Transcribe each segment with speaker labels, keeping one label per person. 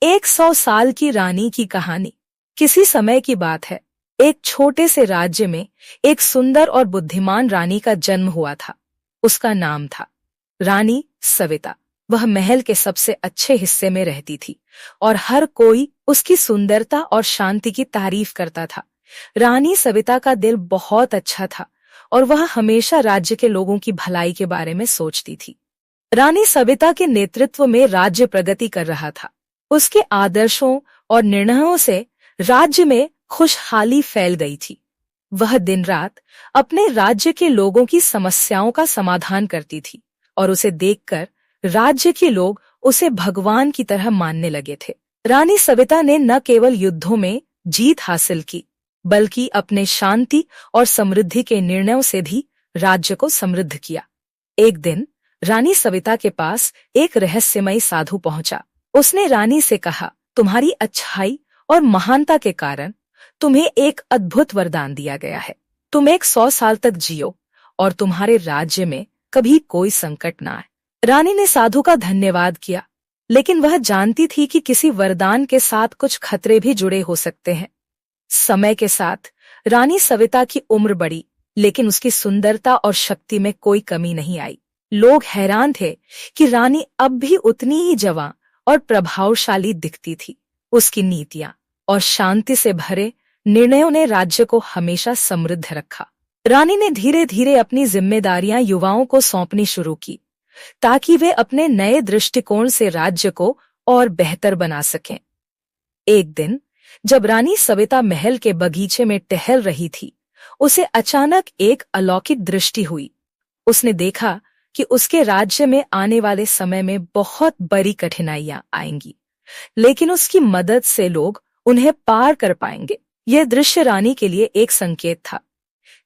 Speaker 1: 100 साल की रानी की कहानी। किसी समय की बात है, एक छोटे से राज्य में एक सुंदर और बुद्धिमान रानी का जन्म हुआ था। उसका नाम था रानी सविता। वह महल के सबसे अच्छे हिस्से में रहती थी और हर कोई उसकी सुंदरता और शांति की तारीफ करता था। रानी सविता का दिल बहुत अच्छा था और वह हमेशा राज्य के लोगों की भलाई के बारे में सोचती थी। रानी सविता के नेतृत्व में राज्य प्रगति कर रहा था। उसके आदर्शों और निर्णयों से राज्य में खुशहाली फैल गई थी। वह दिन रात अपने राज्य के लोगों की समस्याओं का समाधान करती थी और उसे देखकर राज्य के लोग उसे भगवान की तरह मानने लगे थे। रानी सविता ने न केवल युद्धों में जीत हासिल की, बल्कि अपने शांति और समृद्धि के निर्णयों से भी राज्य को समृद्ध किया। एक दिन रानी सविता के पास एक रहस्यमयी साधु पहुंचा। उसने रानी से कहा, तुम्हारी अच्छाई और महानता के कारण तुम्हें एक अद्भुत वरदान दिया गया है। तुम 100 साल तक जियो और तुम्हारे राज्य में कभी कोई संकट ना आए। रानी ने साधु का धन्यवाद किया, लेकिन वह जानती थी कि किसी वरदान के साथ कुछ खतरे भी जुड़े हो सकते हैं। समय के साथ रानी सविता की उम्र बढ़ी, लेकिन उसकी सुंदरता और शक्ति में कोई कमी नहीं आई। लोग हैरान थे कि रानी अब भी उतनी ही जवां और प्रभावशाली दिखती थी। उसकी नीतियां और शांति से भरे निर्णयों ने राज्य को हमेशा समृद्ध रखा। रानी ने धीरे धीरे अपनी जिम्मेदारियां युवाओं को सौंपनी शुरू की, ताकि वे अपने नए दृष्टिकोण से राज्य को और बेहतर बना सकें। एक दिन जब रानी सविता महल के बगीचे में टहल रही थी, उसे अचानक एक अलौकिक दृष्टि हुई। उसने देखा कि उसके राज्य में आने वाले समय में बहुत बड़ी कठिनाइयां आएंगी, लेकिन उसकी मदद से लोग उन्हें पार कर पाएंगे। यह दृश्य रानी के लिए एक संकेत था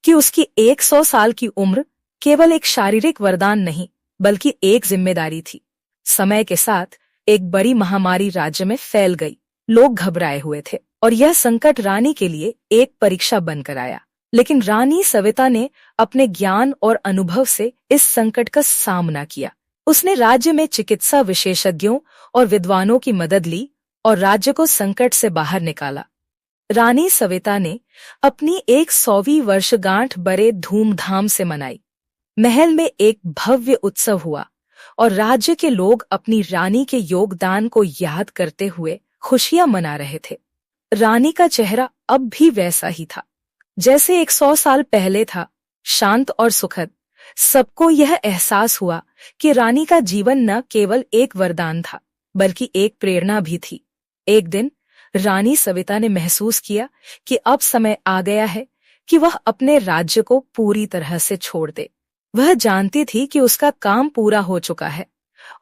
Speaker 1: कि उसकी 100 साल की उम्र केवल एक शारीरिक वरदान नहीं, बल्कि एक जिम्मेदारी थी। समय के साथ एक बड़ी महामारी राज्य में फैल गई। लोग घबराए हुए थे और यह संकट रानी के लिए एक परीक्षा बनकर आया। लेकिन रानी सविता ने अपने ज्ञान और अनुभव से इस संकट का सामना किया। उसने राज्य में चिकित्सा विशेषज्ञों और विद्वानों की मदद ली और राज्य को संकट से बाहर निकाला। रानी सविता ने अपनी 100वीं वर्षगांठ बड़े धूमधाम से मनाई। महल में एक भव्य उत्सव हुआ और राज्य के लोग अपनी रानी के योगदान को याद करते हुए खुशियां मना रहे थे। रानी का चेहरा अब भी वैसा ही था जैसे 100 साल पहले था, शांत और सुखद। सबको यह एहसास हुआ कि रानी का जीवन न केवल एक वरदान था, बल्कि एक प्रेरणा भी थी। एक दिन रानी सविता ने महसूस किया कि अब समय आ गया है कि वह अपने राज्य को पूरी तरह से छोड़ दे। वह जानती थी कि उसका काम पूरा हो चुका है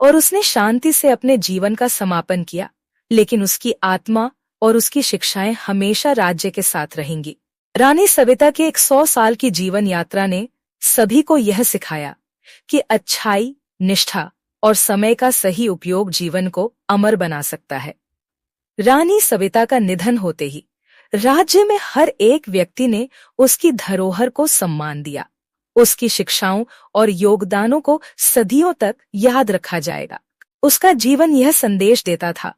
Speaker 1: और उसने शांति से अपने जीवन का समापन किया, लेकिन उसकी आत्मा और उसकी शिक्षाएं हमेशा राज्य के साथ रहेंगी। रानी सविता के 100 साल की जीवन यात्रा ने सभी को यह सिखाया कि अच्छाई, निष्ठा और समय का सही उपयोग जीवन को अमर बना सकता है। रानी सविता का निधन होते ही राज्य में हर एक व्यक्ति ने उसकी धरोहर को सम्मान दिया। उसकी शिक्षाओं और योगदानों को सदियों तक याद रखा जाएगा। उसका जीवन यह संदेश देता था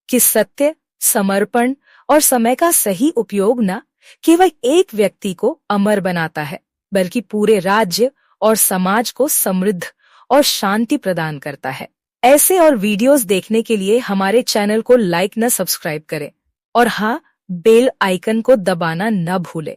Speaker 1: कि सत्य, समर्पण और समय का सही उपयोग न केवल एक व्यक्ति को अमर बनाता है, बल्कि पूरे राज्य और समाज को समृद्ध और शांति प्रदान करता है। ऐसे और वीडियोस देखने के लिए हमारे चैनल को लाइक न सब्सक्राइब करें और हाँ, बेल आइकन को दबाना न भूलें।